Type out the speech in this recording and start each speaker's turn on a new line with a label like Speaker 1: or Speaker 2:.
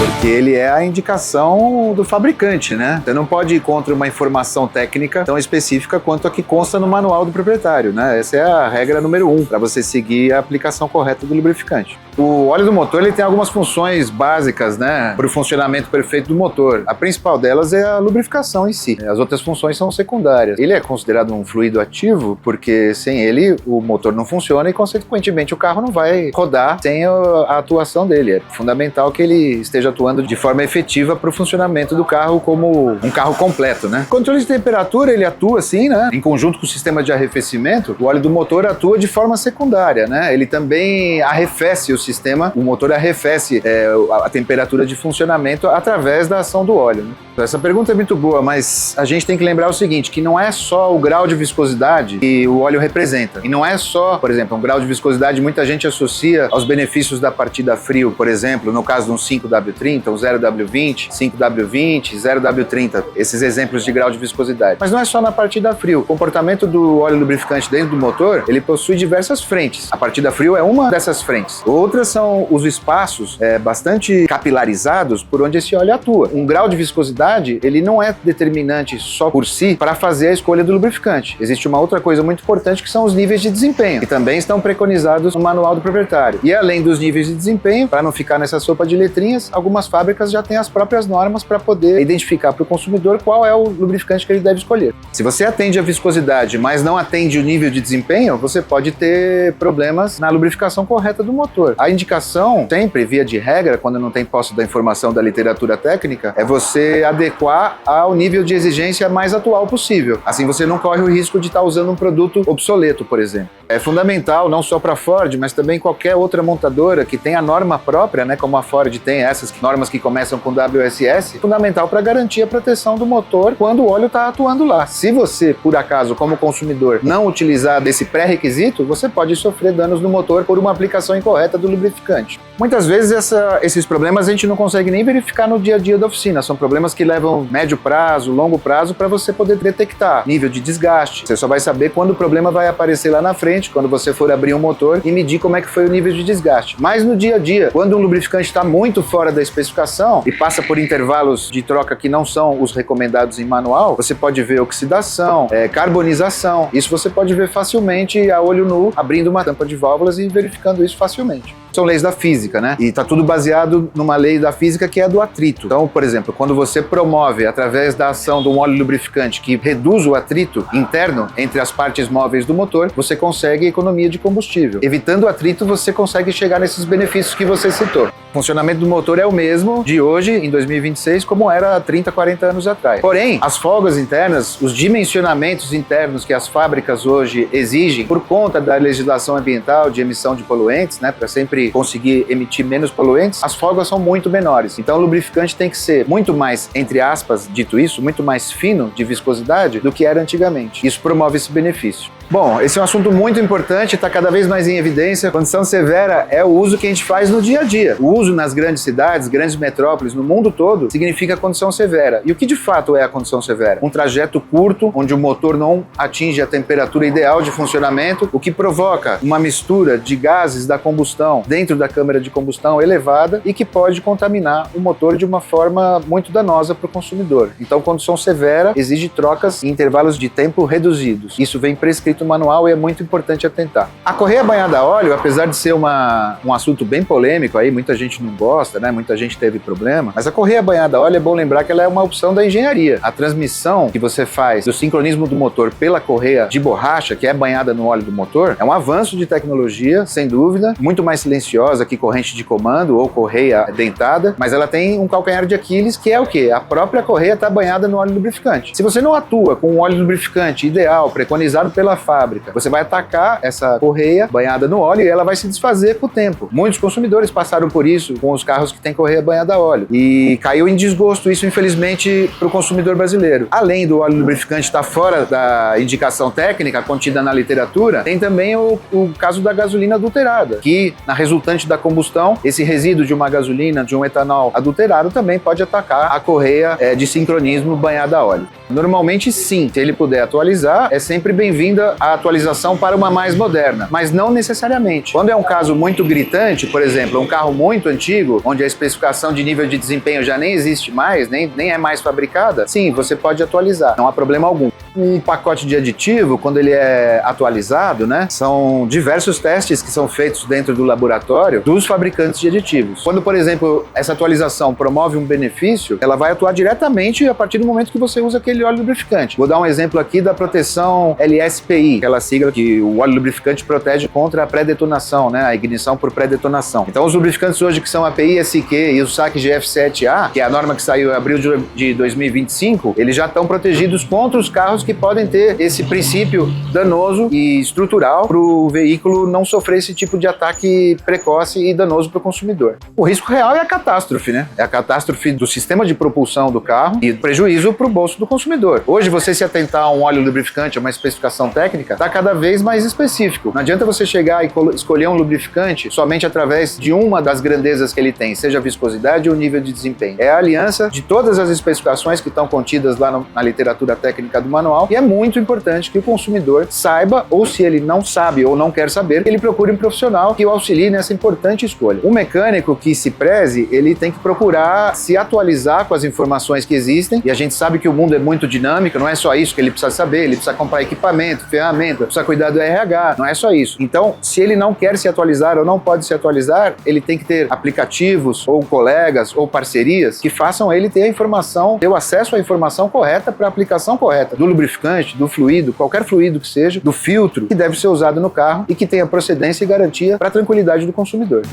Speaker 1: porque ele é a indicação do fabricante, né? Você não pode ir contra uma informação técnica tão específica quanto a que consta no manual do proprietário, né? Essa é a regra número 1 para você seguir a aplicação correta do lubrificante. O óleo do motor ele tem algumas funções básicas, né, para o funcionamento perfeito do motor. A principal delas é a lubrificação em si. As outras funções são secundárias. Ele é considerado um fluido ativo porque sem ele o motor não funciona e, consequentemente, o carro não vai rodar sem a atuação dele. É fundamental que ele esteja atuando de forma efetiva para o funcionamento do carro como um carro completo, né? O controle de temperatura, ele atua assim, né? Em conjunto com o sistema de arrefecimento, o óleo do motor atua de forma secundária, né? Ele também arrefece o sistema, o motor arrefece a temperatura de funcionamento através da ação do óleo, né? Essa pergunta é muito boa, mas a gente tem que lembrar o seguinte, que não é só o grau de viscosidade que o óleo representa. E não é só, por exemplo, um grau de viscosidade, muita gente associa aos benefícios da partida frio, por exemplo, no caso de um 5W30, um 0W20, 5W20, 0W30, esses exemplos de grau de viscosidade. Mas não é só na partida frio. O comportamento do óleo lubrificante dentro do motor, ele possui diversas frentes. A partida frio é uma dessas frentes. Outras são os espaços bastante capilarizados por onde esse óleo atua. Um grau de viscosidade, ele não é determinante só por si para fazer a escolha do lubrificante. Existe uma outra coisa muito importante que são os níveis de desempenho, que também estão preconizados no manual do proprietário. E além dos níveis de desempenho, para não ficar nessa sopa de letrinhas, algumas fábricas já têm as próprias normas para poder identificar para o consumidor qual é o lubrificante que ele deve escolher. Se você atende a viscosidade, mas não atende o nível de desempenho, você pode ter problemas na lubrificação correta do motor. A indicação, sempre, via de regra, quando não tem posse da informação da literatura técnica, é você adequar ao nível de exigência mais atual possível. Assim você não corre o risco de estar usando um produto obsoleto, por exemplo. É fundamental, não só para a Ford, mas também qualquer outra montadora que tenha norma própria, né, como a Ford tem essas normas que começam com WSS, fundamental para garantir a proteção do motor quando o óleo está atuando lá. Se você, por acaso, como consumidor, não utilizar desse pré-requisito, você pode sofrer danos no motor por uma aplicação incorreta do lubrificante. Muitas vezes esses problemas a gente não consegue nem verificar no dia a dia da oficina, são problemas que levam médio prazo, longo prazo para você poder detectar nível de desgaste. Você só vai saber quando o problema vai aparecer lá na frente, quando você for abrir um motor e medir como é que foi o nível de desgaste. Mas no dia a dia, quando um lubrificante está muito fora da especificação e passa por intervalos de troca que não são os recomendados em manual, você pode ver oxidação, carbonização. Isso você pode ver facilmente a olho nu, abrindo uma tampa de válvulas e verificando isso facilmente. São leis da física, né? E está tudo baseado numa lei da física que é a do atrito. Então, por exemplo, quando você promove, através da ação de um óleo lubrificante que reduz o atrito interno entre as partes móveis do motor, você consegue economia de combustível. Evitando o atrito, você consegue chegar nesses benefícios que você citou. O funcionamento do motor é o mesmo de hoje, em 2026, como era há 30, 40 anos atrás. Porém, as folgas internas, os dimensionamentos internos que as fábricas hoje exigem por conta da legislação ambiental de emissão de poluentes, né, para sempre conseguir emitir menos poluentes, as folgas são muito menores. Então o lubrificante tem que ser muito mais, entre aspas, dito isso, muito mais fino de viscosidade do que era antigamente. Isso promove esse benefício. Bom, esse é um assunto muito importante, está cada vez mais em evidência. Condição severa é o uso que a gente faz no dia a dia. O uso nas grandes cidades, grandes metrópoles, no mundo todo, significa condição severa. E o que de fato é a condição severa? Um trajeto curto, onde o motor não atinge a temperatura ideal de funcionamento, o que provoca uma mistura de gases da combustão dentro da câmara de combustão elevada e que pode contaminar o motor de uma forma muito danosa para o consumidor. Então, condição severa exige trocas em intervalos de tempo reduzidos. Isso vem prescrito no manual e é muito importante atentar. A correia banhada a óleo, apesar de ser um assunto bem polêmico, aí muita gente não gosta, né? Muita gente teve problema, mas a correia banhada a óleo é bom lembrar que ela é uma opção da engenharia. A transmissão que você faz do sincronismo do motor pela correia de borracha, que é banhada no óleo do motor, é um avanço de tecnologia, sem dúvida, muito mais silenciosa que corrente de comando ou correia dentada, mas ela tem um calcanhar de Aquiles que é o quê? A própria correia está banhada no óleo lubrificante. Se você não atua com um óleo lubrificante ideal, preconizado pela fábrica, você vai atacar essa correia banhada no óleo e ela vai se desfazer com o tempo. Muitos consumidores passaram por isso com os carros que têm correia banhada a óleo e caiu em desgosto isso, infelizmente, para o consumidor brasileiro. Além do óleo lubrificante estar fora da indicação técnica contida na literatura, tem também o caso da gasolina adulterada, que na resultante da combustão, esse resíduo de uma gasolina, de um etanol adulterado também pode atacar a correia de sincronismo banhada a óleo. Normalmente sim, se ele puder atualizar, é sempre bem-vinda a atualização para uma mais moderna, mas não necessariamente. Quando é um caso muito gritante, por exemplo, um carro muito antigo, onde a especificação de nível de desempenho já nem existe mais, nem é mais fabricada, sim, você pode atualizar, não há problema algum. Um pacote de aditivo, quando ele é atualizado, né, são diversos testes que são feitos dentro do laboratório dos fabricantes de aditivos. Quando, por exemplo, essa atualização promove um benefício, ela vai atuar diretamente a partir do momento que você usa aquele óleo lubrificante. Vou dar um exemplo aqui da proteção LSPI, aquela sigla que o óleo lubrificante protege contra a pré-detonação, né, a ignição por pré-detonação. Então, os lubrificantes hoje que são API SQ e o SAC GF7A, que é a norma que saiu em abril de 2025, eles já estão protegidos contra os carros que podem ter esse princípio danoso e estrutural para o veículo não sofrer esse tipo de ataque precoce e danoso para o consumidor. O risco real é a catástrofe, né? É a catástrofe do sistema de propulsão do carro e prejuízo para o bolso do consumidor. Hoje, você se atentar a um óleo lubrificante, a uma especificação técnica, está cada vez mais específico. Não adianta você chegar e escolher um lubrificante somente através de uma das grandezas que ele tem, seja a viscosidade ou o nível de desempenho. É a aliança de todas as especificações que estão contidas lá na literatura técnica do manual, e é muito importante que o consumidor saiba, ou se ele não sabe ou não quer saber, que ele procure um profissional que o auxilie nessa importante escolha. O mecânico que se preze, ele tem que procurar se atualizar com as informações que existem, e a gente sabe que o mundo é muito dinâmico, não é só isso que ele precisa saber, ele precisa comprar equipamento, ferramenta, precisa cuidar do RH, não é só isso. Então, se ele não quer se atualizar ou não pode se atualizar, ele tem que ter aplicativos, ou colegas, ou parcerias que façam ele ter a informação, ter o acesso à informação correta para a aplicação correta do lubrificante, do fluido, qualquer fluido que seja, do filtro que deve ser usado no carro e que tenha procedência e garantia para a tranquilidade do consumidor.